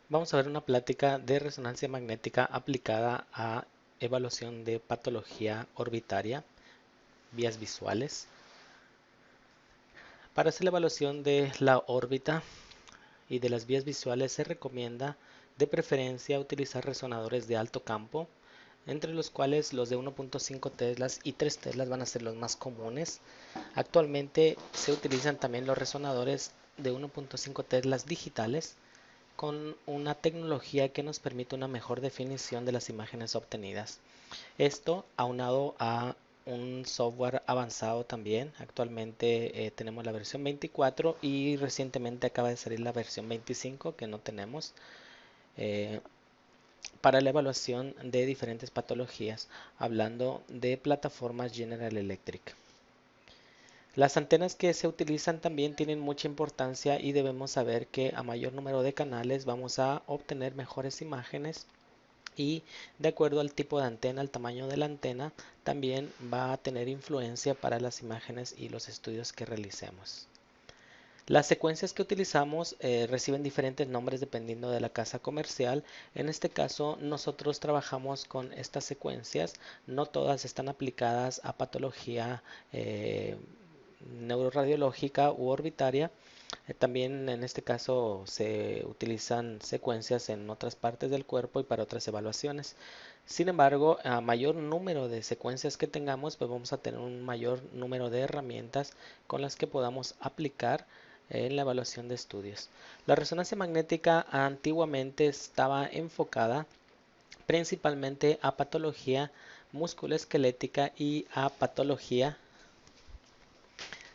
Vamos a ver una plática de resonancia magnética aplicada a evaluación de patología orbitaria, vías visuales. Para hacer la evaluación de la órbita y de las vías visuales se recomienda de preferencia utilizar resonadores de alto campo, entre los cuales los de 1.5 teslas y 3 teslas van a ser los más comunes. Actualmente se utilizan también los resonadores de 1.5 teslas digitales con una tecnología que nos permite una mejor definición de las imágenes obtenidas. Esto aunado a un software avanzado también. Actualmente tenemos la versión 24 y recientemente acaba de salir la versión 25 que no tenemos eh, para la evaluación de diferentes patologías, hablando de plataformas General Electric. Las antenas que se utilizan también tienen mucha importancia y debemos saber que a mayor número de canales vamos a obtener mejores imágenes y de acuerdo al tipo de antena, al tamaño de la antena, también va a tener influencia para las imágenes y los estudios que realicemos. Las secuencias que utilizamos reciben diferentes nombres dependiendo de la casa comercial. En este caso, nosotros trabajamos con estas secuencias. No todas están aplicadas a patología neuroradiológica u orbitaria. También en este caso se utilizan secuencias en otras partes del cuerpo y para otras evaluaciones. Sin embargo, a mayor número de secuencias que tengamos, pues vamos a tener un mayor número de herramientas con las que podamos aplicar en la evaluación de estudios. La resonancia magnética antiguamente estaba enfocada principalmente a patología musculoesquelética y a patología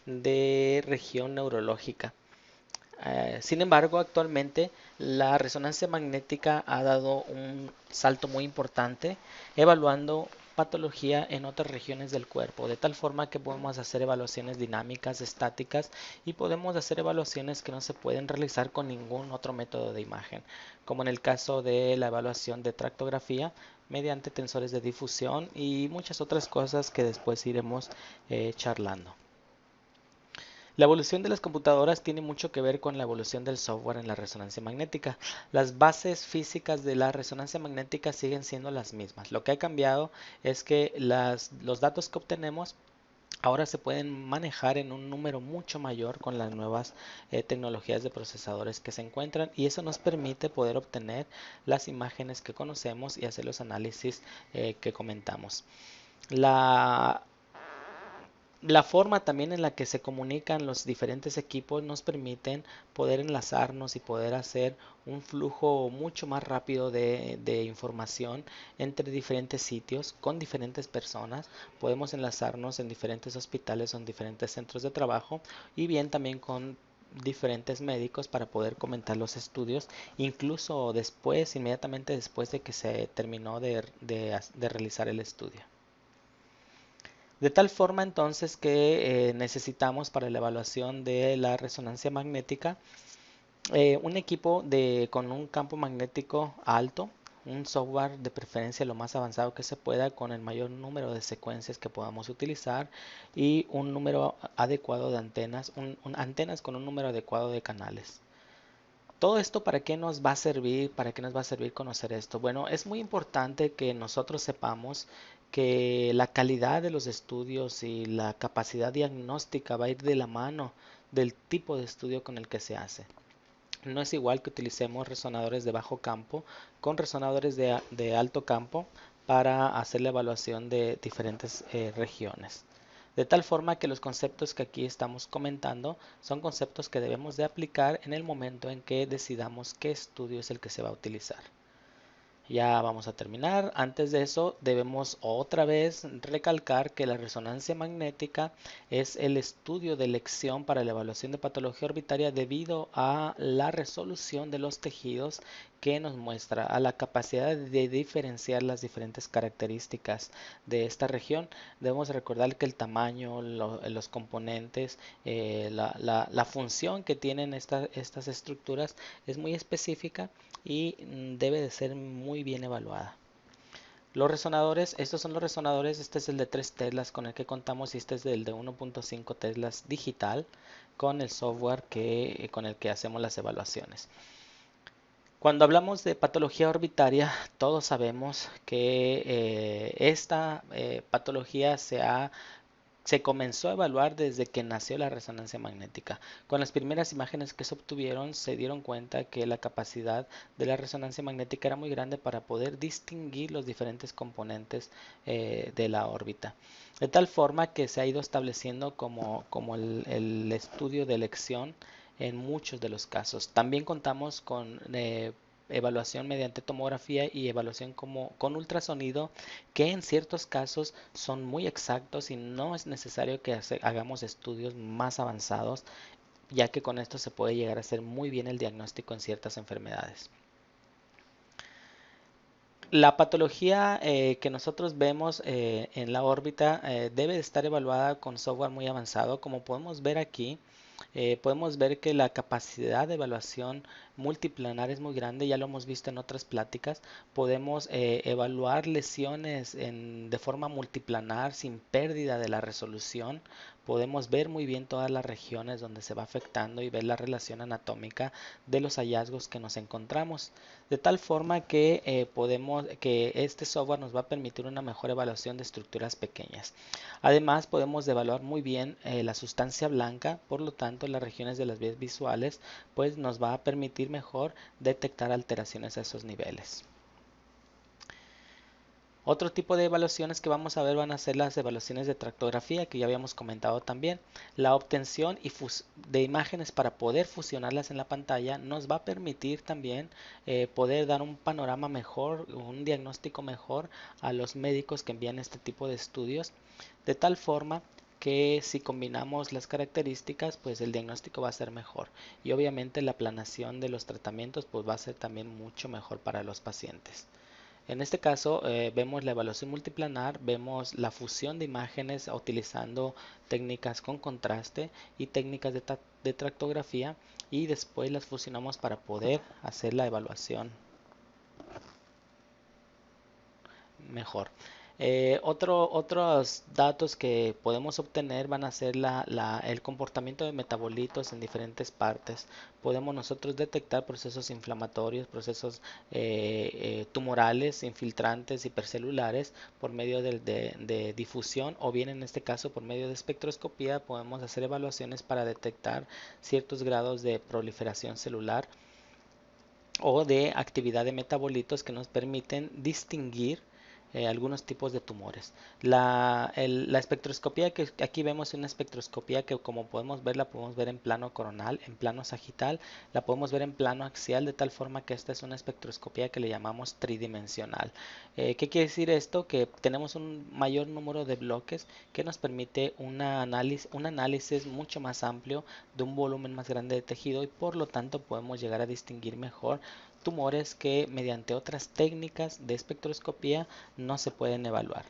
de región neurológica. Sin embargo, actualmente la resonancia magnética ha dado un salto muy importante, evaluando patología en otras regiones del cuerpo, de tal forma que podemos hacer evaluaciones dinámicas, estáticas y podemos hacer evaluaciones que no se pueden realizar con ningún otro método de imagen, como en el caso de la evaluación de tractografía mediante tensores de difusión y muchas otras cosas que después iremos charlando. La evolución de las computadoras tiene mucho que ver con la evolución del software en la resonancia magnética. Las bases físicas de la resonancia magnética siguen siendo las mismas. Lo que ha cambiado es que los datos que obtenemos ahora se pueden manejar en un número mucho mayor con las nuevas tecnologías de procesadores que se encuentran y eso nos permite poder obtener las imágenes que conocemos y hacer los análisis que comentamos. La la forma también en la que se comunican los diferentes equipos nos permiten poder enlazarnos y poder hacer un flujo mucho más rápido de información entre diferentes sitios con diferentes personas. Podemos enlazarnos en diferentes hospitales o en diferentes centros de trabajo y bien también con diferentes médicos para poder comentar los estudios, incluso después, inmediatamente después de que se terminó de realizar el estudio. De tal forma entonces que necesitamos para la evaluación de la resonancia magnética un equipo con un campo magnético alto, un software de preferencia lo más avanzado que se pueda con el mayor número de secuencias que podamos utilizar y un número adecuado de antenas, antenas con un número adecuado de canales. Todo esto, ¿para qué nos va a servir? ¿Para qué nos va a servir conocer esto? Bueno, es muy importante que nosotros sepamos que la calidad de los estudios y la capacidad diagnóstica va a ir de la mano del tipo de estudio con el que se hace. No es igual que utilicemos resonadores de bajo campo con resonadores de alto campo para hacer la evaluación de diferentes regiones. De tal forma que los conceptos que aquí estamos comentando son conceptos que debemos de aplicar en el momento en que decidamos qué estudio es el que se va a utilizar. Ya vamos a terminar. Antes de eso, debemos otra vez recalcar que la resonancia magnética es el estudio de elección para la evaluación de patología orbitaria debido a la resolución de los tejidos que nos muestra, a la capacidad de diferenciar las diferentes características de esta región. Debemos recordar que el tamaño, los componentes, la función que tienen estas estructuras es muy específica y debe de ser muy bien evaluada. Los resonadores, estos son los resonadores, este es el de 3 teslas con el que contamos y este es el de 1.5 teslas digital con el software con el que hacemos las evaluaciones. Cuando hablamos de patología orbitaria, todos sabemos que esta patología se comenzó a evaluar desde que nació la resonancia magnética. Con las primeras imágenes que se obtuvieron, se dieron cuenta que la capacidad de la resonancia magnética era muy grande para poder distinguir los diferentes componentes de la órbita. De tal forma que se ha ido estableciendo como el estudio de elección en muchos de los casos. También contamos con evaluación mediante tomografía y evaluación con ultrasonido, que en ciertos casos son muy exactos y no es necesario que hagamos estudios más avanzados, ya que con esto se puede llegar a hacer muy bien el diagnóstico en ciertas enfermedades. La patología que nosotros vemos en la órbita debe estar evaluada con software muy avanzado. Como podemos ver aquí, podemos ver que la capacidad de evaluación multiplanar es muy grande, ya lo hemos visto en otras pláticas. Podemos evaluar lesiones de forma multiplanar sin pérdida de la resolución. Podemos ver muy bien todas las regiones donde se va afectando y ver la relación anatómica de los hallazgos que nos encontramos. De tal forma que que este software nos va a permitir una mejor evaluación de estructuras pequeñas. Además, podemos evaluar muy bien la sustancia blanca, por lo tanto, las regiones de las vías visuales, pues nos va a permitir mejor detectar alteraciones a esos niveles. Otro tipo de evaluaciones que vamos a ver van a ser las evaluaciones de tractografía, que ya habíamos comentado también. La obtención de imágenes para poder fusionarlas en la pantalla nos va a permitir también poder dar un panorama mejor, un diagnóstico mejor a los médicos que envían este tipo de estudios, de tal forma que si combinamos las características, pues el diagnóstico va a ser mejor y obviamente la planeación de los tratamientos pues va a ser también mucho mejor para los pacientes. En este caso vemos la evaluación multiplanar, vemos la fusión de imágenes utilizando técnicas con contraste y técnicas de tractografía, y después las fusionamos para poder hacer la evaluación mejor. Otros datos que podemos obtener van a ser el comportamiento de metabolitos en diferentes partes. Podemos nosotros detectar procesos inflamatorios, procesos tumorales, infiltrantes, hipercelulares por medio de difusión, o bien en este caso por medio de espectroscopía podemos hacer evaluaciones para detectar ciertos grados de proliferación celular o de actividad de metabolitos que nos permiten distinguir algunos tipos de tumores. La espectroscopía que aquí vemos es una espectroscopía que, como podemos ver, la podemos ver en plano coronal, en plano sagital, la podemos ver en plano axial, de tal forma que esta es una espectroscopía que le llamamos tridimensional. ¿Qué quiere decir esto? Que tenemos un mayor número de bloques que nos permite un análisis mucho más amplio de un volumen más grande de tejido, y por lo tanto podemos llegar a distinguir mejor tumores que mediante otras técnicas de espectroscopía no se pueden evaluar.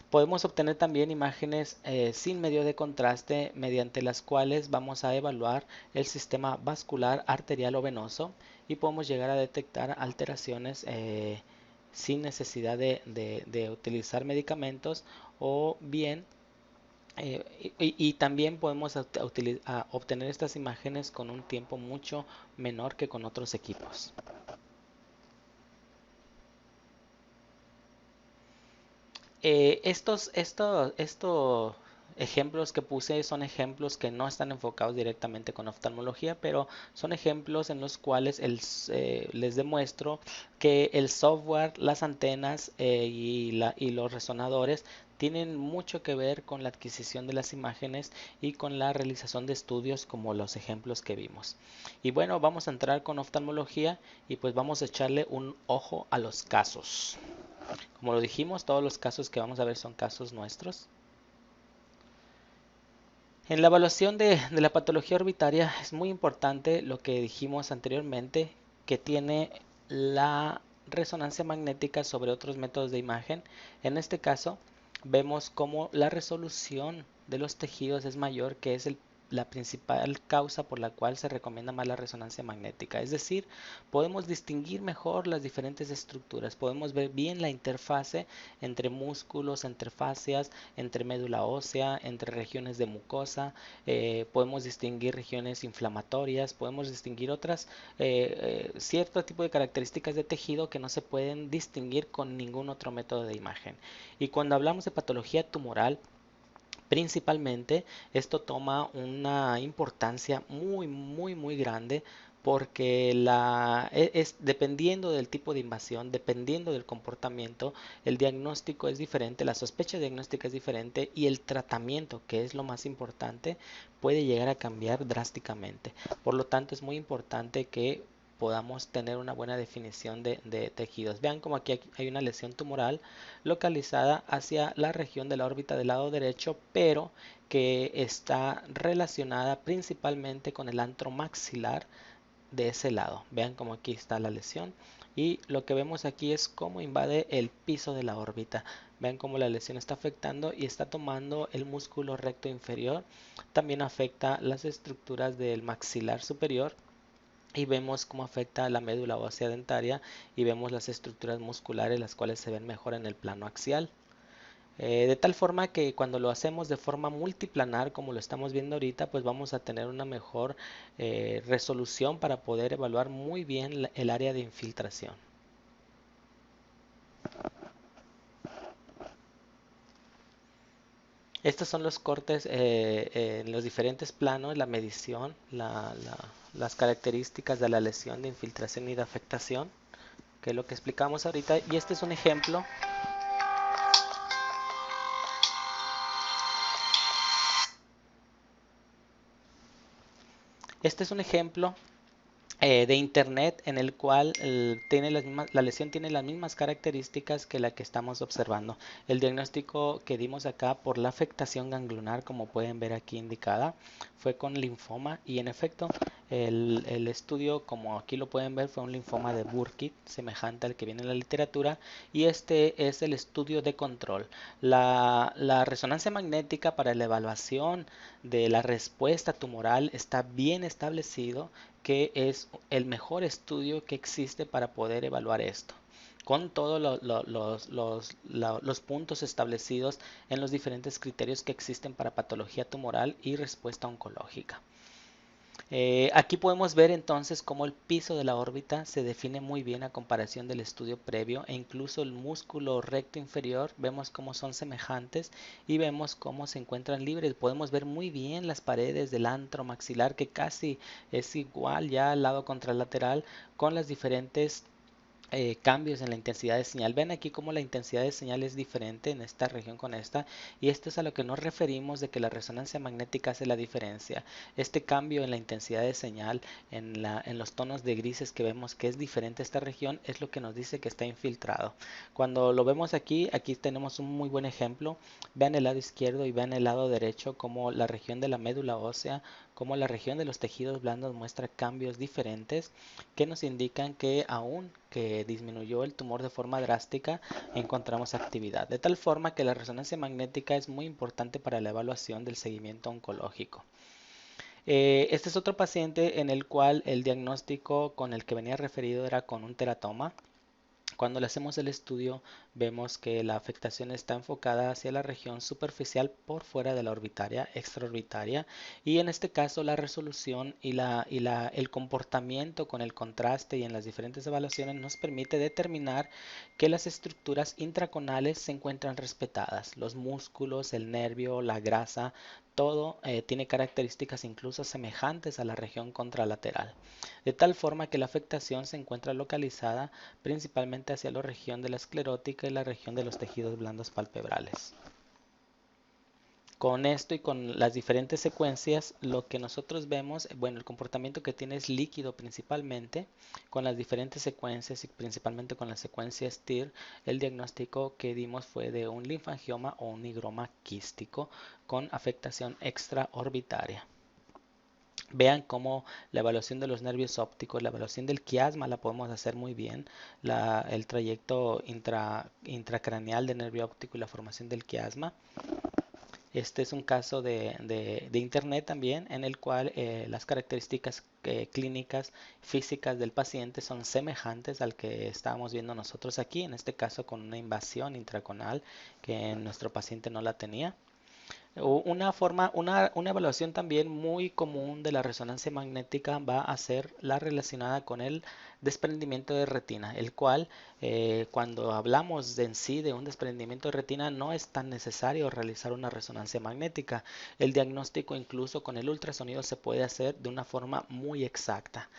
Podemos obtener también imágenes sin medio de contraste, mediante las cuales vamos a evaluar el sistema vascular, arterial o venoso, y podemos llegar a detectar alteraciones sin necesidad de utilizar medicamentos, o bien y también podemos obtener estas imágenes con un tiempo mucho menor que con otros equipos. Estos ejemplos que puse son ejemplos que no están enfocados directamente con oftalmología, pero son ejemplos en los cuales les demuestro que el software, las antenas y los resonadores tienen mucho que ver con la adquisición de las imágenes y con la realización de estudios como los ejemplos que vimos. Y bueno, vamos a entrar con oftalmología y pues vamos a echarle un ojo a los casos. Como lo dijimos, todos los casos que vamos a ver son casos nuestros. En la evaluación de la patología orbitaria es muy importante lo que dijimos anteriormente, que tiene la resonancia magnética sobre otros métodos de imagen. En este caso, vemos cómo la resolución de los tejidos es mayor, que es la principal causa por la cual se recomienda más la resonancia magnética. Es decir, podemos distinguir mejor las diferentes estructuras, podemos ver bien la interfase entre músculos, entre fascias, entre médula ósea, entre regiones de mucosa, podemos distinguir regiones inflamatorias, podemos distinguir otras, cierto tipo de características de tejido que no se pueden distinguir con ningún otro método de imagen. Y cuando hablamos de patología tumoral, principalmente, esto toma una importancia muy grande porque dependiendo del tipo de invasión, dependiendo del comportamiento, el diagnóstico es diferente, la sospecha diagnóstica es diferente y el tratamiento, que es lo más importante, puede llegar a cambiar drásticamente. Por lo tanto, es muy importante que podamos tener una buena definición de tejidos. Vean como aquí hay una lesión tumoral localizada hacia la región de la órbita del lado derecho, pero que está relacionada principalmente con el antro maxilar de ese lado. Vean como aquí está la lesión y lo que vemos aquí es cómo invade el piso de la órbita. Vean cómo la lesión está afectando y está tomando el músculo recto inferior. También afecta las estructuras del maxilar superior y vemos cómo afecta la médula ósea dentaria y vemos las estructuras musculares las cuales se ven mejor en el plano axial. De tal forma que cuando lo hacemos de forma multiplanar, como lo estamos viendo ahorita, pues vamos a tener una mejor resolución para poder evaluar muy bien el área de infiltración. Estos son los cortes en los diferentes planos, la medición, las características de la lesión de infiltración y de afectación, que es lo que explicamos ahorita. Y este es un ejemplo. Este es un ejemplo de internet en el cual la lesión tiene las mismas características que la que estamos observando. El diagnóstico que dimos acá por la afectación ganglionar, como pueden ver aquí indicada, fue con linfoma y en efecto el estudio, como aquí lo pueden ver, fue un linfoma de Burkitt, semejante al que viene en la literatura, y este es el estudio de control. La resonancia magnética para la evaluación de la respuesta tumoral está bien establecido que es el mejor estudio que existe para poder evaluar esto, con todos los puntos establecidos en los diferentes criterios que existen para patología tumoral y respuesta oncológica. Aquí podemos ver entonces cómo el piso de la órbita se define muy bien a comparación del estudio previo e incluso el músculo recto inferior vemos cómo son semejantes y vemos cómo se encuentran libres. Podemos ver muy bien las paredes del antro maxilar que casi es igual ya al lado contralateral con las diferentes cambios en la intensidad de señal. Ven aquí cómo la intensidad de señal es diferente en esta región con esta y esto es a lo que nos referimos de que la resonancia magnética hace la diferencia. Este cambio en la intensidad de señal en los tonos de grises que vemos que es diferente esta región es lo que nos dice que está infiltrado. Cuando lo vemos aquí, aquí tenemos un muy buen ejemplo. Vean el lado izquierdo y vean el lado derecho como la región de la médula ósea, como la región de los tejidos blandos muestra cambios diferentes que nos indican que aún que disminuyó el tumor de forma drástica, encontramos actividad. De tal forma que la resonancia magnética es muy importante para la evaluación del seguimiento oncológico. Este es otro paciente en el cual el diagnóstico con el que venía referido era con un teratoma. Cuando le hacemos el estudio vemos que la afectación está enfocada hacia la región superficial por fuera de la orbitaria, extraorbitaria, y en este caso la resolución y el comportamiento con el contraste y en las diferentes evaluaciones nos permite determinar que las estructuras intraconales se encuentran respetadas. Los músculos, el nervio, la grasa, todo tiene características incluso semejantes a la región contralateral, de tal forma que la afectación se encuentra localizada principalmente hacia la región de la esclerótica y la región de los tejidos blandos palpebrales. Con esto y con las diferentes secuencias, lo que nosotros vemos, bueno, el comportamiento que tiene es líquido principalmente, con las diferentes secuencias y principalmente con la secuencia STIR, el diagnóstico que dimos fue de un linfangioma o un higroma quístico con afectación extraorbitaria. Vean cómo la evaluación de los nervios ópticos, la evaluación del quiasma la podemos hacer muy bien, el trayecto intracraneal del nervio óptico y la formación del quiasma. Este es un caso de internet también en el cual las características clínicas físicas del paciente son semejantes al que estábamos viendo nosotros aquí, en este caso con una invasión intraconal que nuestro paciente no la tenía. Una evaluación también muy común de la resonancia magnética va a ser la relacionada con el desprendimiento de retina, el cual cuando hablamos en sí de un desprendimiento de retina no es tan necesario realizar una resonancia magnética. El diagnóstico incluso con el ultrasonido se puede hacer de una forma muy exacta.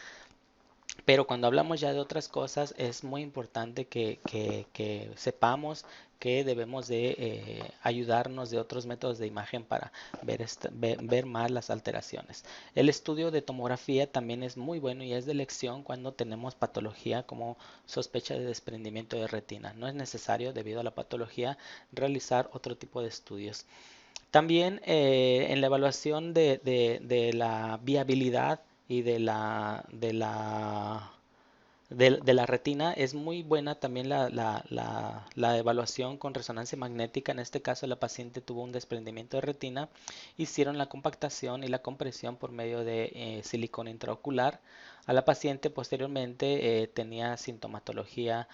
Pero cuando hablamos ya de otras cosas, es muy importante que sepamos que debemos de ayudarnos de otros métodos de imagen para ver más las alteraciones. El estudio de tomografía también es muy bueno y es de elección cuando tenemos patología como sospecha de desprendimiento de retina. No es necesario, debido a la patología, realizar otro tipo de estudios. También en la evaluación de la viabilidad y de la retina es muy buena también la evaluación con resonancia magnética. En este caso la paciente tuvo un desprendimiento de retina, hicieron la compactación y la compresión por medio de silicona intraocular. A la paciente posteriormente tenía sintomatología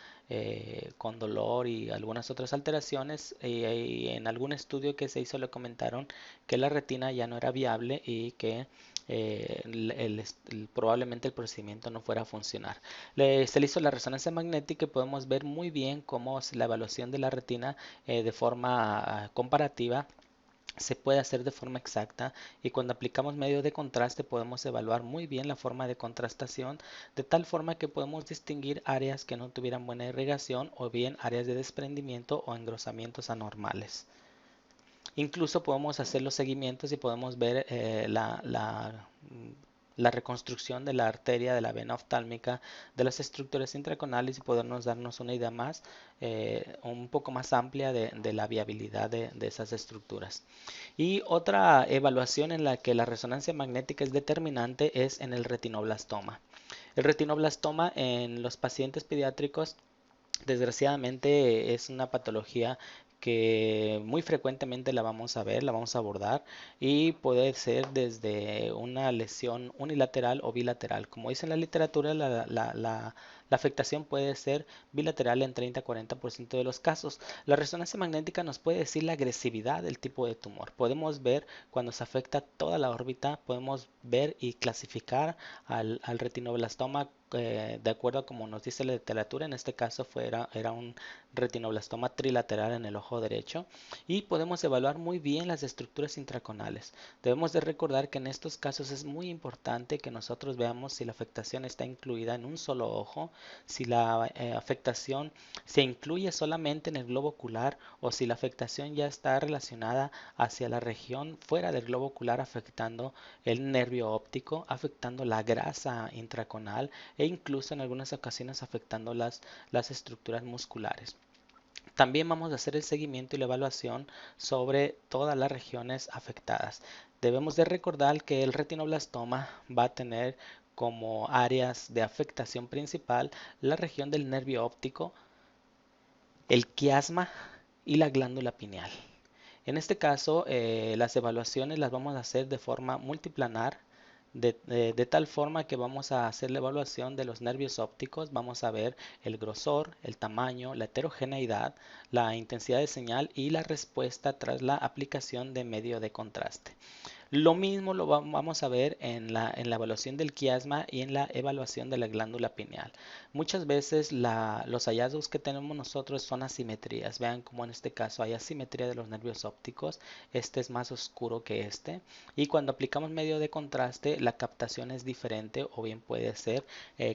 con dolor y algunas otras alteraciones, y en algún estudio que se hizo le comentaron que la retina ya no era viable y que probablemente el procedimiento no fuera a funcionar. Se le hizo la resonancia magnética y podemos ver muy bien cómo la evaluación de la retina de forma comparativa se puede hacer de forma exacta, y cuando aplicamos medio de contraste podemos evaluar muy bien la forma de contrastación, de tal forma que podemos distinguir áreas que no tuvieran buena irrigación o bien áreas de desprendimiento o engrosamientos anormales. Incluso podemos hacer los seguimientos y podemos ver la reconstrucción de la arteria, de la vena oftálmica, de las estructuras intraconales, y podernos darnos una idea más, un poco más amplia de la viabilidad de esas estructuras. Y otra evaluación en la que la resonancia magnética es determinante es en el retinoblastoma. El retinoblastoma en los pacientes pediátricos, desgraciadamente, es una patología que muy frecuentemente la vamos a ver, la vamos a abordar, y puede ser desde una lesión unilateral o bilateral. Como dice en la literatura, la afectación puede ser bilateral en 30-40% de los casos. La resonancia magnética nos puede decir la agresividad del tipo de tumor. Podemos ver cuando se afecta toda la órbita, podemos ver y clasificar al retinoblastoma de acuerdo a como nos dice la literatura. En este caso era un retinoblastoma trilateral en el ojo derecho, y podemos evaluar muy bien las estructuras intraconales. Debemos de recordar que en estos casos es muy importante que nosotros veamos si la afectación está incluida en un solo ojo, si la afectación se incluye solamente en el globo ocular, o si la afectación ya está relacionada hacia la región fuera del globo ocular, afectando el nervio óptico, afectando la grasa intraconal e incluso en algunas ocasiones afectando las estructuras musculares. También vamos a hacer el seguimiento y la evaluación sobre todas las regiones afectadas. Debemos de recordar que el retinoblastoma va a tener como áreas de afectación principal la región del nervio óptico, el quiasma y la glándula pineal. En este caso, las evaluaciones las vamos a hacer de forma multiplanar, de tal forma que vamos a hacer la evaluación de los nervios ópticos. Vamos a ver el grosor, el tamaño, la heterogeneidad, la intensidad de señal y la respuesta tras la aplicación de medio de contraste. Lo mismo lo vamos a ver en la evaluación del quiasma y en la evaluación de la glándula pineal. Muchas veces los hallazgos que tenemos nosotros son asimetrías. Vean como en este caso hay asimetría de los nervios ópticos. Este es más oscuro que este. Y cuando aplicamos medio de contraste, la captación es diferente, o bien puede ser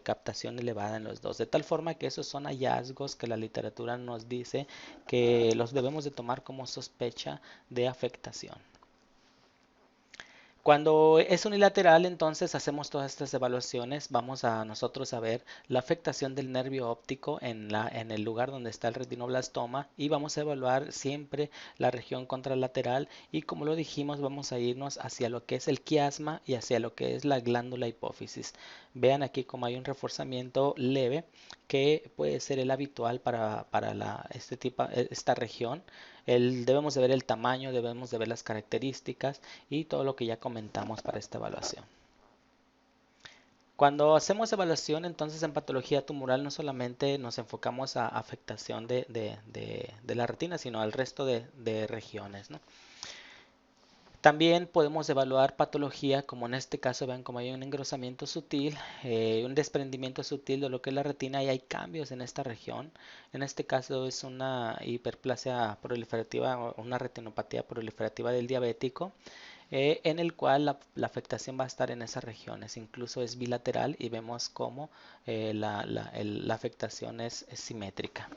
captación elevada en los dos. De tal forma que esos son hallazgos que la literatura nos dice que los debemos de tomar como sospecha de afectación. Cuando es unilateral, entonces hacemos todas estas evaluaciones. Vamos a nosotros a ver la afectación del nervio óptico en el lugar donde está el retinoblastoma, y vamos a evaluar siempre la región contralateral, y como lo dijimos, vamos a irnos hacia lo que es el quiasma y hacia lo que es la glándula hipófisis. Vean aquí como hay un reforzamiento leve que puede ser el habitual para esta región. Debemos de ver el tamaño, debemos de ver las características y todo lo que ya comentamos para esta evaluación. Cuando hacemos evaluación, entonces en patología tumoral no solamente nos enfocamos a afectación de la retina, sino al resto de regiones, ¿no? También podemos evaluar patología, como en este caso, vean como hay un engrosamiento sutil, un desprendimiento sutil de lo que es la retina y hay cambios en esta región. En este caso es una hiperplasia proliferativa o una retinopatía proliferativa del diabético, en el cual la afectación va a estar en esas regiones. Incluso es bilateral y vemos cómo la afectación es simétrica.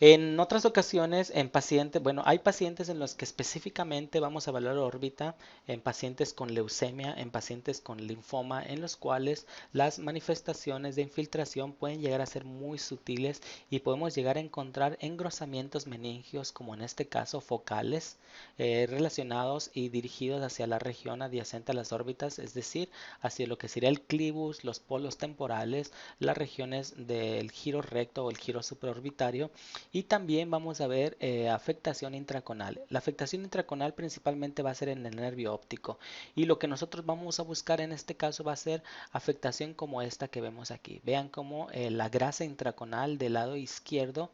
En otras ocasiones, en pacientes, bueno, hay pacientes en los que específicamente vamos a evaluar órbita, en pacientes con leucemia, en pacientes con linfoma, en los cuales las manifestaciones de infiltración pueden llegar a ser muy sutiles y podemos llegar a encontrar engrosamientos meningios, como en este caso focales, relacionados y dirigidos hacia la región adyacente a las órbitas, es decir, hacia lo que sería el clivus, los polos temporales, las regiones del giro recto o el giro supraorbitario. Y también vamos a ver afectación intraconal. La afectación intraconal principalmente va a ser en el nervio óptico. Y lo que nosotros vamos a buscar en este caso va a ser afectación como esta que vemos aquí. Vean cómo la grasa intraconal del lado izquierdo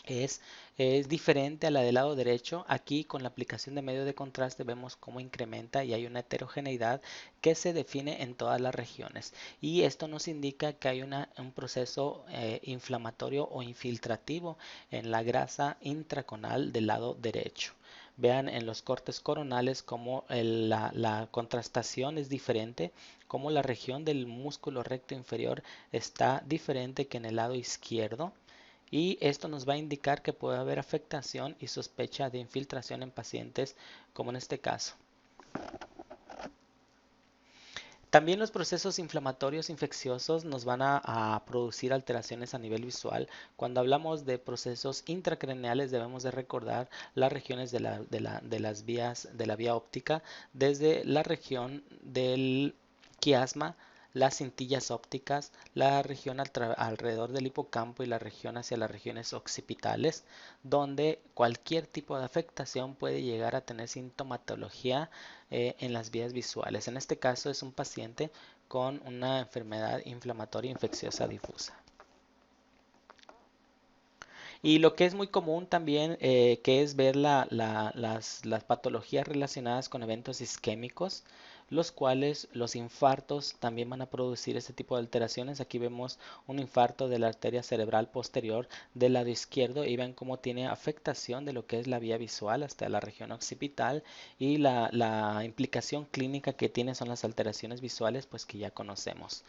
es, es diferente a la del lado derecho. Aquí con la aplicación de medio de contraste vemos cómo incrementa y hay una heterogeneidad que se define en todas las regiones. Y esto nos indica que hay un proceso inflamatorio o infiltrativo en la grasa intraconal del lado derecho. Vean en los cortes coronales cómo la contrastación es diferente, cómo la región del músculo recto inferior está diferente que en el lado izquierdo. Y esto nos va a indicar que puede haber afectación y sospecha de infiltración en pacientes como en este caso. También los procesos inflamatorios infecciosos nos van a producir alteraciones a nivel visual. Cuando hablamos de procesos intracraneales debemos de recordar las regiones de las vías de la vía óptica, desde la región del quiasma, las cintillas ópticas, la región alrededor del hipocampo y la región hacia las regiones occipitales, donde cualquier tipo de afectación puede llegar a tener sintomatología en las vías visuales. En este caso es un paciente con una enfermedad inflamatoria infecciosa difusa. Y lo que es muy común también, que es ver las patologías relacionadas con eventos isquémicos, los cuales los infartos también van a producir este tipo de alteraciones. Aquí vemos un infarto de la arteria cerebral posterior del lado izquierdo y ven cómo tiene afectación de lo que es la vía visual hasta la región occipital, y la implicación clínica que tiene son las alteraciones visuales, pues que ya conocemos.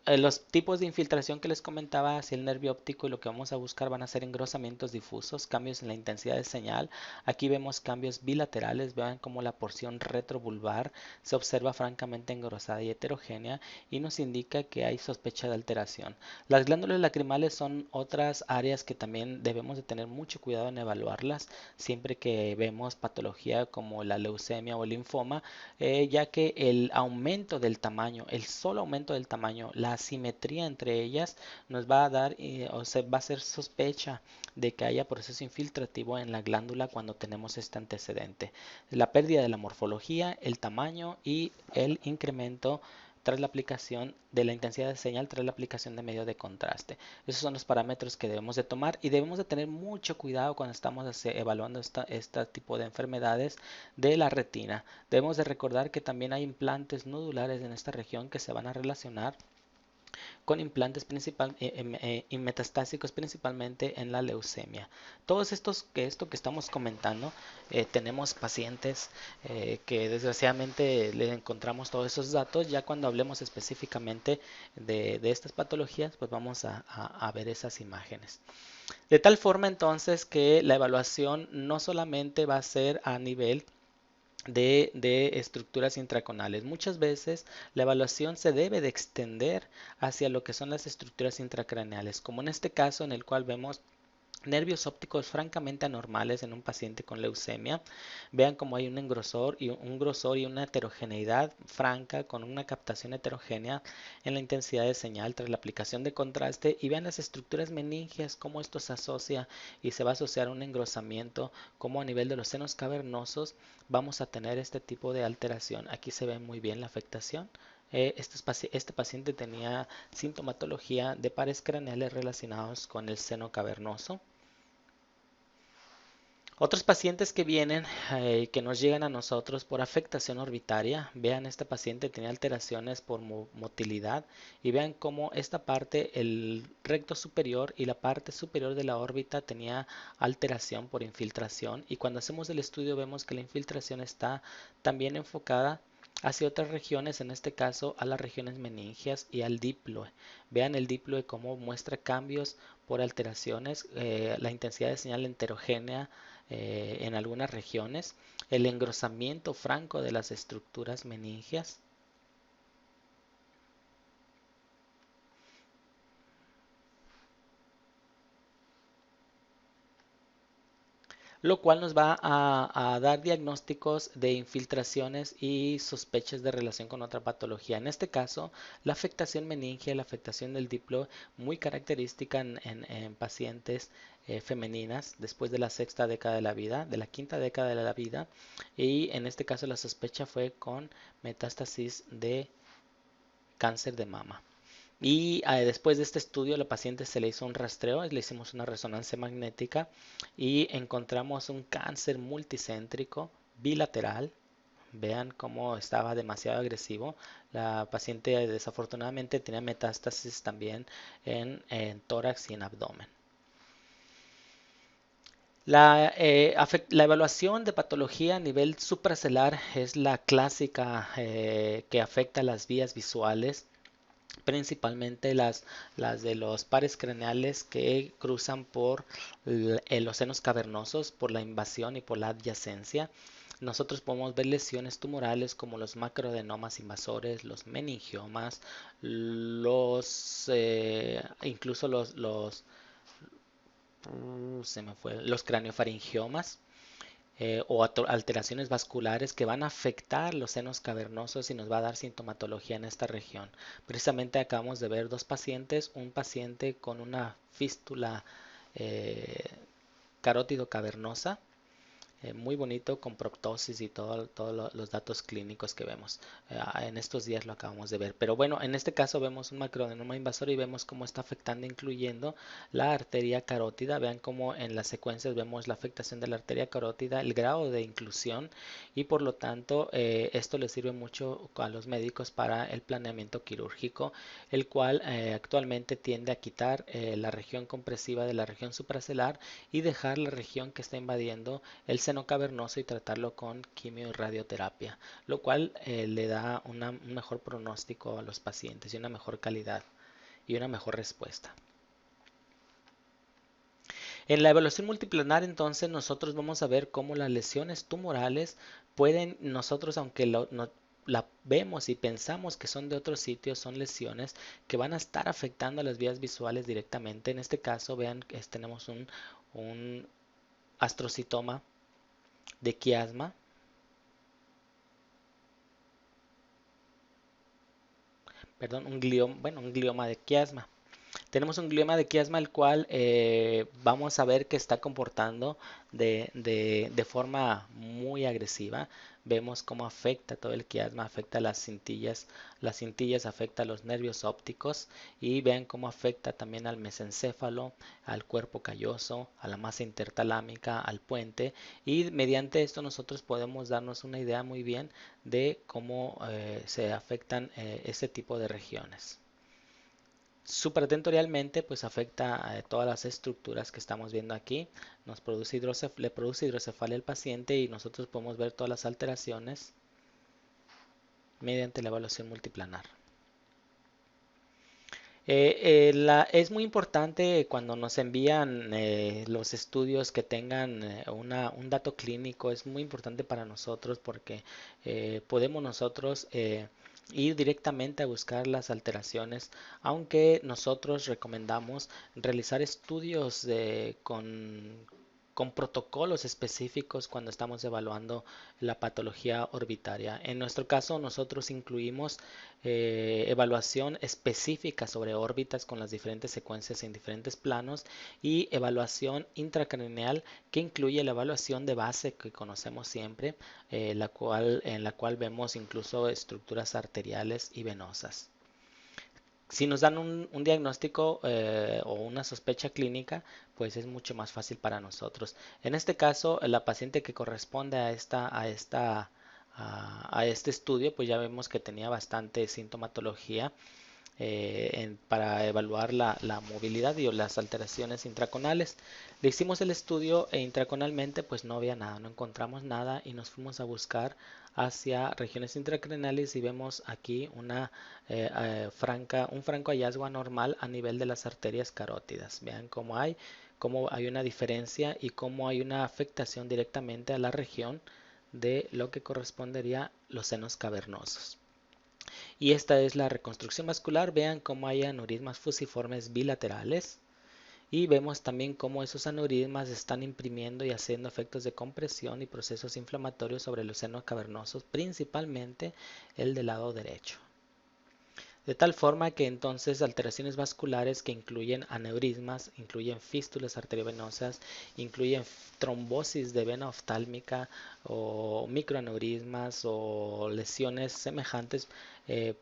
Los tipos de infiltración que les comentaba hacia el nervio óptico, y lo que vamos a buscar van a ser engrosamientos difusos, cambios en la intensidad de señal. Aquí vemos cambios bilaterales, vean como la porción retrovulvar se observa francamente engrosada y heterogénea y nos indica que hay sospecha de alteración. Las glándulas lacrimales son otras áreas que también debemos de tener mucho cuidado en evaluarlas siempre que vemos patología como la leucemia o el linfoma, ya que el aumento del tamaño, el solo aumento del tamaño, la asimetría entre ellas nos va a dar o se va a hacer sospecha de que haya proceso infiltrativo en la glándula cuando tenemos este antecedente. La pérdida de la morfología, el tamaño y el incremento tras la aplicación de la intensidad de señal tras la aplicación de medio de contraste. Esos son los parámetros que debemos de tomar y debemos de tener mucho cuidado cuando estamos evaluando este tipo de enfermedades de la retina. Debemos de recordar que también hay implantes nodulares en esta región que se van a relacionar con implantes y metastásicos principalmente en la leucemia. Todos esto que estamos comentando, tenemos pacientes que desgraciadamente le encontramos todos esos datos. Ya cuando hablemos específicamente de estas patologías, pues vamos a ver esas imágenes. De tal forma entonces que la evaluación no solamente va a ser a nivel de estructuras intraconales. Muchas veces la evaluación se debe de extender hacia lo que son las estructuras intracraneales, como en este caso en el cual vemos Nervios ópticos francamente anormales en un paciente con leucemia. Vean cómo hay un grosor y una heterogeneidad franca con una captación heterogénea en la intensidad de señal tras la aplicación de contraste. Y vean las estructuras meningias, cómo esto se asocia y se va a asociar a un engrosamiento, como a nivel de los senos cavernosos vamos a tener este tipo de alteración. Aquí se ve muy bien la afectación. Este paciente tenía sintomatología de pares craneales relacionados con el seno cavernoso. Otros pacientes que vienen, que nos llegan a nosotros por afectación orbitaria, vean, este paciente tenía alteraciones por motilidad y vean cómo esta parte, el recto superior y la parte superior de la órbita tenía alteración por infiltración, y cuando hacemos el estudio vemos que la infiltración está también enfocada hacia otras regiones, en este caso a las regiones meningias y al diploe. Vean el diploe cómo muestra cambios por alteraciones, la intensidad de señal heterogénea en algunas regiones, el engrosamiento franco de las estructuras meningias, lo cual nos va a dar diagnósticos de infiltraciones y sospechas de relación con otra patología. En este caso, la afectación meningia, la afectación del diplo, muy característica en pacientes femeninas después de la sexta década de la vida, de la quinta década de la vida, y en este caso la sospecha fue con metástasis de cáncer de mama. Y después de este estudio, a la paciente se le hizo un rastreo, le hicimos una resonancia magnética y encontramos un cáncer multicéntrico bilateral. Vean cómo estaba demasiado agresivo. La paciente desafortunadamente tenía metástasis también en tórax y en abdomen. La evaluación de patología a nivel supracelular es la clásica que afecta las vías visuales, principalmente las de los pares craneales que cruzan por los senos cavernosos, por la invasión y por la adyacencia. Nosotros podemos ver lesiones tumorales como los macroadenomas invasores, los meningiomas, incluso los craniofaringiomas, o alteraciones vasculares que van a afectar los senos cavernosos y nos va a dar sintomatología en esta región. Precisamente acabamos de ver dos pacientes, un paciente con una fístula eh, carótido cavernosa, muy bonito, con proptosis y todos los datos clínicos que vemos. En estos días lo acabamos de ver. Pero bueno, en este caso vemos un macroadenoma invasor y vemos cómo está afectando, incluyendo la arteria carótida. Vean cómo en las secuencias vemos la afectación de la arteria carótida, el grado de inclusión, y por lo tanto esto le sirve mucho a los médicos para el planeamiento quirúrgico, el cual actualmente tiende a quitar la región compresiva de la región supracelular y dejar la región que está invadiendo el seno cavernoso y tratarlo con quimio y radioterapia, lo cual le da un mejor pronóstico a los pacientes y una mejor calidad y una mejor respuesta. En la evaluación multiplanar, entonces, nosotros vamos a ver cómo las lesiones tumorales pueden, nosotros, aunque no, la vemos y pensamos que son de otros sitios, son lesiones que van a estar afectando a las vías visuales directamente. En este caso, vean que tenemos un astrocitoma de quiasma, perdón, un glioma de quiasma. Tenemos un glioma de quiasma el cual vamos a ver que está comportando de forma muy agresiva. Vemos cómo afecta todo el quiasma, afecta las cintillas afecta a los nervios ópticos, y vean cómo afecta también al mesencéfalo, al cuerpo calloso, a la masa intertalámica, al puente, y mediante esto nosotros podemos darnos una idea muy bien de cómo se afectan este tipo de regiones. Supratentorialmente, pues afecta a todas las estructuras que estamos viendo aquí. Le produce hidrocefalia al paciente y nosotros podemos ver todas las alteraciones mediante la evaluación multiplanar. Es muy importante cuando nos envían los estudios que tengan un dato clínico. Es muy importante para nosotros porque podemos nosotros ir directamente a buscar las alteraciones, aunque nosotros recomendamos realizar estudios con protocolos específicos cuando estamos evaluando la patología orbitaria. En nuestro caso, nosotros incluimos evaluación específica sobre órbitas con las diferentes secuencias en diferentes planos y evaluación intracraneal que incluye la evaluación de base que conocemos siempre, en la cual vemos incluso estructuras arteriales y venosas. Si nos dan un diagnóstico o una sospecha clínica, pues es mucho más fácil para nosotros. En este caso, la paciente que corresponde a este estudio, pues ya vemos que tenía bastante sintomatología para evaluar la movilidad y las alteraciones intraconales. Le hicimos el estudio e intraconalmente pues no había nada, no encontramos nada y nos fuimos a buscar hacia regiones intracraneales y vemos aquí un franco hallazgo anormal a nivel de las arterias carótidas. Vean cómo hay una diferencia y cómo hay una afectación directamente a la región de lo que correspondería los senos cavernosos. Y esta es la reconstrucción vascular. Vean cómo hay aneurismas fusiformes bilaterales. Y vemos también cómo esos aneurismas están imprimiendo y haciendo efectos de compresión y procesos inflamatorios sobre los senos cavernosos, principalmente el del lado derecho. De tal forma que entonces alteraciones vasculares que incluyen aneurismas, incluyen fístulas arteriovenosas, incluyen trombosis de vena oftálmica o microaneurismas o lesiones semejantes,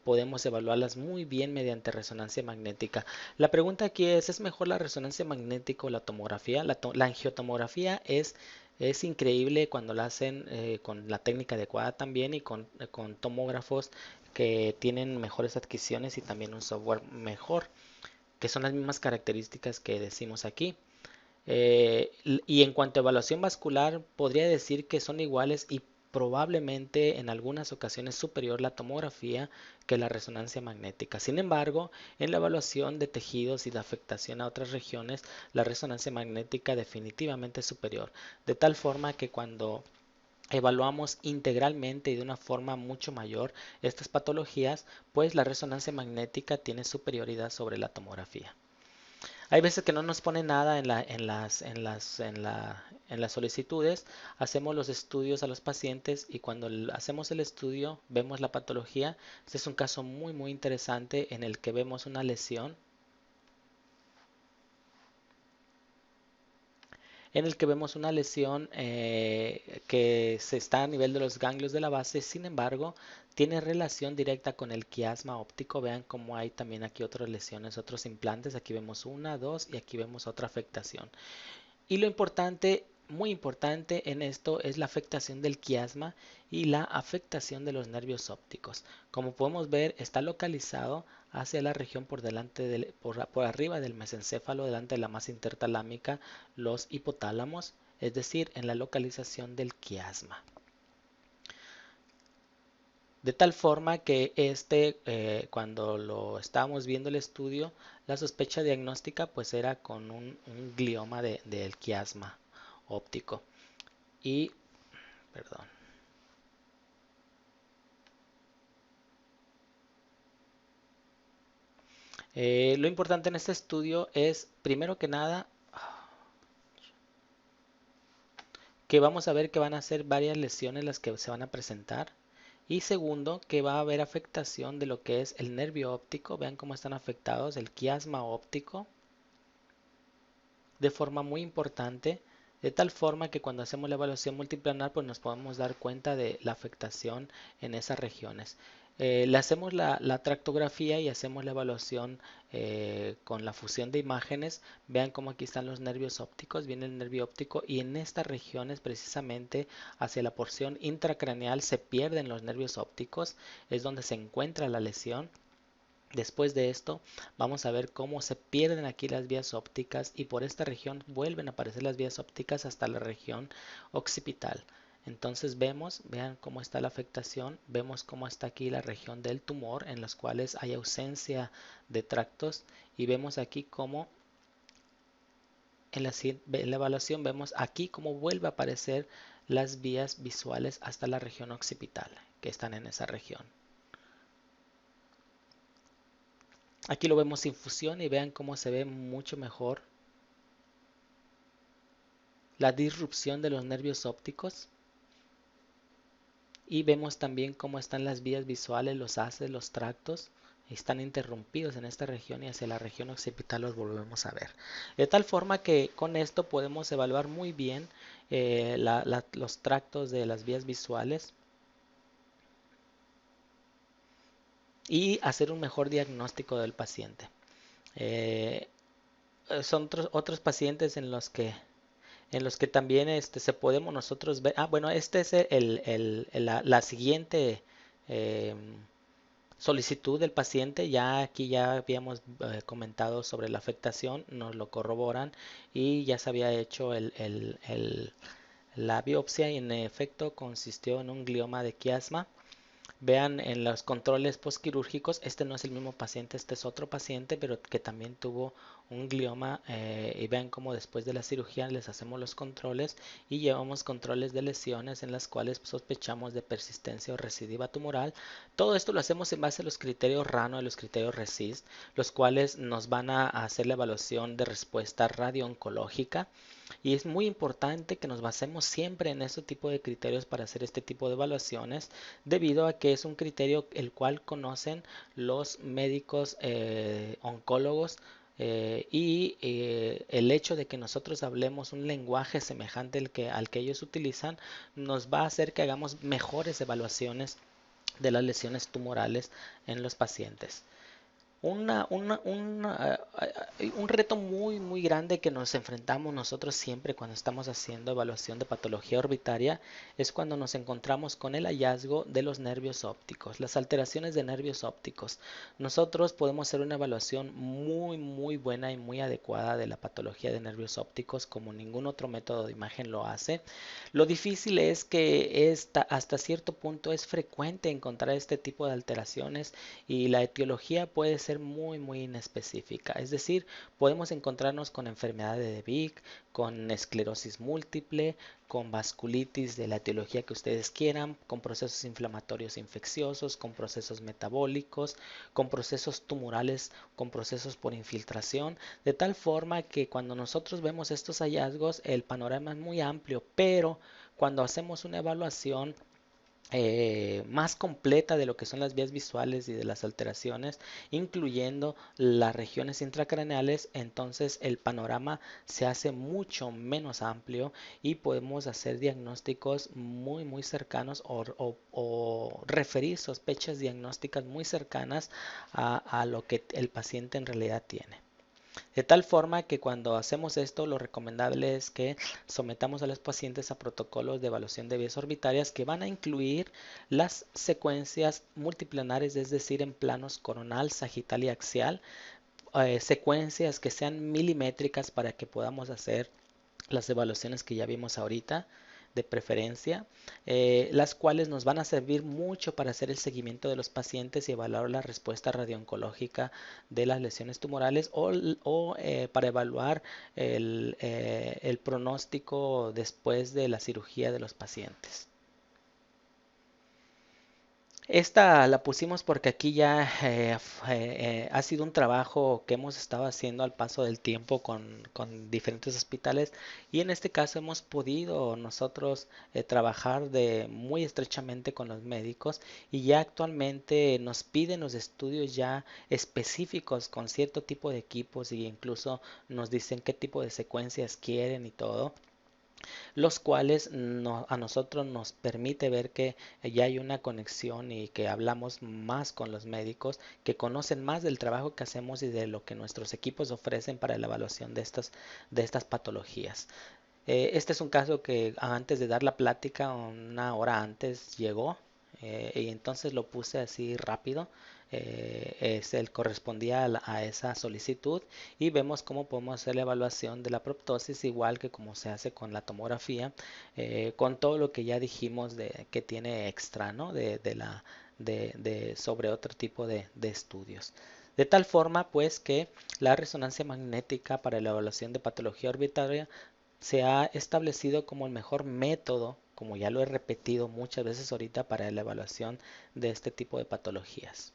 podemos evaluarlas muy bien mediante resonancia magnética. La pregunta aquí ¿es mejor la resonancia magnética o la tomografía? La angiotomografía es increíble cuando la hacen con la técnica adecuada también y con tomógrafos que tienen mejores adquisiciones y también un software mejor, que son las mismas características que decimos aquí. Y en cuanto a evaluación vascular, podría decir que son iguales y probablemente en algunas ocasiones superior la tomografía que la resonancia magnética. Sin embargo, en la evaluación de tejidos y de afectación a otras regiones, la resonancia magnética definitivamente es superior, de tal forma que cuando evaluamos integralmente y de una forma mucho mayor estas patologías, pues la resonancia magnética tiene superioridad sobre la tomografía. Hay veces que no nos pone nada en las solicitudes, hacemos los estudios a los pacientes y cuando hacemos el estudio vemos la patología. Este es un caso muy interesante en el que vemos una lesión que se está a nivel de los ganglios de la base. Sin embargo, tiene relación directa con el quiasma óptico. Vean cómo hay también aquí otras lesiones, otros implantes. Aquí vemos una, dos y aquí vemos otra afectación. Y lo importante, muy importante en esto es la afectación del quiasma y la afectación de los nervios ópticos. Como podemos ver, está localizado hacia la región por arriba del mesencéfalo, delante de la masa intertalámica, los hipotálamos, es decir, en la localización del quiasma. De tal forma que cuando lo estábamos viendo el estudio, la sospecha diagnóstica pues era con un glioma del quiasma óptico. Y, perdón. Lo importante en este estudio es, primero que nada, que vamos a ver que van a ser varias lesiones las que se van a presentar. Y segundo, que va a haber afectación de lo que es el nervio óptico. Vean cómo están afectados el quiasma óptico de forma muy importante, de tal forma que cuando hacemos la evaluación multiplanar pues nos podemos dar cuenta de la afectación en esas regiones. Le hacemos la tractografía y hacemos la evaluación con la fusión de imágenes. Vean cómo aquí están los nervios ópticos, viene el nervio óptico y en estas regiones precisamente hacia la porción intracraneal se pierden los nervios ópticos, es donde se encuentra la lesión. Después de esto vamos a ver cómo se pierden aquí las vías ópticas y por esta región vuelven a aparecer las vías ópticas hasta la región occipital. Entonces vean cómo está la afectación, vemos cómo está aquí la región del tumor en las cuales hay ausencia de tractos y vemos aquí cómo en la evaluación vemos aquí cómo vuelve a aparecer las vías visuales hasta la región occipital que están en esa región. Aquí lo vemos sin fusión y vean cómo se ve mucho mejor la disrupción de los nervios ópticos. Y vemos también cómo están las vías visuales, los haces, los tractos. Están interrumpidos en esta región y hacia la región occipital los volvemos a ver. De tal forma que con esto podemos evaluar muy bien los tractos de las vías visuales y hacer un mejor diagnóstico del paciente. Eh, Son otros pacientes en los que también se podemos nosotros ver. Bueno, este es la siguiente eh, solicitud del paciente. Ya aquí ya habíamos comentado sobre la afectación, nos lo corroboran y ya se había hecho la biopsia y en efecto consistió en un glioma de quiasma. Vean en los controles postquirúrgicos, este no es el mismo paciente, este es otro paciente, pero que también tuvo un glioma y vean cómo después de la cirugía les hacemos los controles y llevamos controles de lesiones en las cuales sospechamos de persistencia o recidiva tumoral. Todo esto lo hacemos en base a los criterios RANO y los criterios RECIST, los cuales nos van a hacer la evaluación de respuesta radiooncológica. Y es muy importante que nos basemos siempre en ese tipo de criterios para hacer este tipo de evaluaciones, debido a que es un criterio el cual conocen los médicos oncólogos el hecho de que nosotros hablemos un lenguaje semejante al que ellos utilizan nos va a hacer que hagamos mejores evaluaciones de las lesiones tumorales en los pacientes. Un reto muy muy grande que nos enfrentamos nosotros siempre cuando estamos haciendo evaluación de patología orbitaria es cuando nos encontramos con el hallazgo de los nervios ópticos, las alteraciones de nervios ópticos. Nosotros podemos hacer una evaluación muy muy buena y muy adecuada de la patología de nervios ópticos como ningún otro método de imagen lo hace. Lo difícil es que hasta cierto punto es frecuente encontrar este tipo de alteraciones y la etiología puede ser muy muy inespecífica. Es decir, podemos encontrarnos con enfermedad de Vic, con esclerosis múltiple, con vasculitis de la etiología que ustedes quieran, con procesos inflamatorios infecciosos, con procesos metabólicos, con procesos tumorales, con procesos por infiltración, de tal forma que cuando nosotros vemos estos hallazgos el panorama es muy amplio, pero cuando hacemos una evaluación más completa de lo que son las vías visuales y de las alteraciones, incluyendo las regiones intracraneales, entonces el panorama se hace mucho menos amplio y podemos hacer diagnósticos muy muy cercanos o referir sospechas diagnósticas muy cercanas a lo que el paciente en realidad tiene. De tal forma que cuando hacemos esto, lo recomendable es que sometamos a los pacientes a protocolos de evaluación de vías orbitarias que van a incluir las secuencias multiplanares, es decir, en planos coronal, sagital y axial, secuencias que sean milimétricas para que podamos hacer las evaluaciones que ya vimos ahorita de preferencia, las cuales nos van a servir mucho para hacer el seguimiento de los pacientes y evaluar la respuesta radiooncológica de las lesiones tumorales o para evaluar el pronóstico después de la cirugía de los pacientes. Esta la pusimos porque aquí ya ha sido un trabajo que hemos estado haciendo al paso del tiempo con diferentes hospitales y en este caso hemos podido nosotros trabajar muy estrechamente con los médicos y ya actualmente nos piden los estudios ya específicos con cierto tipo de equipos e incluso nos dicen qué tipo de secuencias quieren y todo, los cuales a nosotros nos permite ver que ya hay una conexión y que hablamos más con los médicos que conocen más del trabajo que hacemos y de lo que nuestros equipos ofrecen para la evaluación de estas patologías. Este es un caso que antes de dar la plática, una hora antes llegó y entonces lo puse así rápido. Correspondía a esa solicitud y vemos cómo podemos hacer la evaluación de la proptosis igual que como se hace con la tomografía, con todo lo que ya dijimos que tiene extra, ¿no? Sobre otro tipo de estudios. De tal forma, pues, que la resonancia magnética para la evaluación de patología orbitaria se ha establecido como el mejor método, como ya lo he repetido muchas veces ahorita, para la evaluación de este tipo de patologías.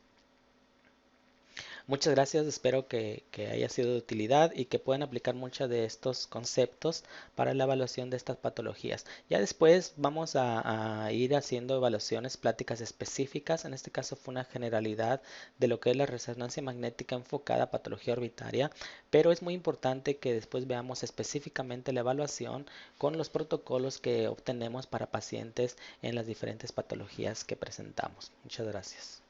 Muchas gracias, espero que haya sido de utilidad y que puedan aplicar muchos de estos conceptos para la evaluación de estas patologías. Ya después vamos a ir haciendo evaluaciones, pláticas específicas. En este caso fue una generalidad de lo que es la resonancia magnética enfocada a patología orbitaria, pero es muy importante que después veamos específicamente la evaluación con los protocolos que obtenemos para pacientes en las diferentes patologías que presentamos. Muchas gracias.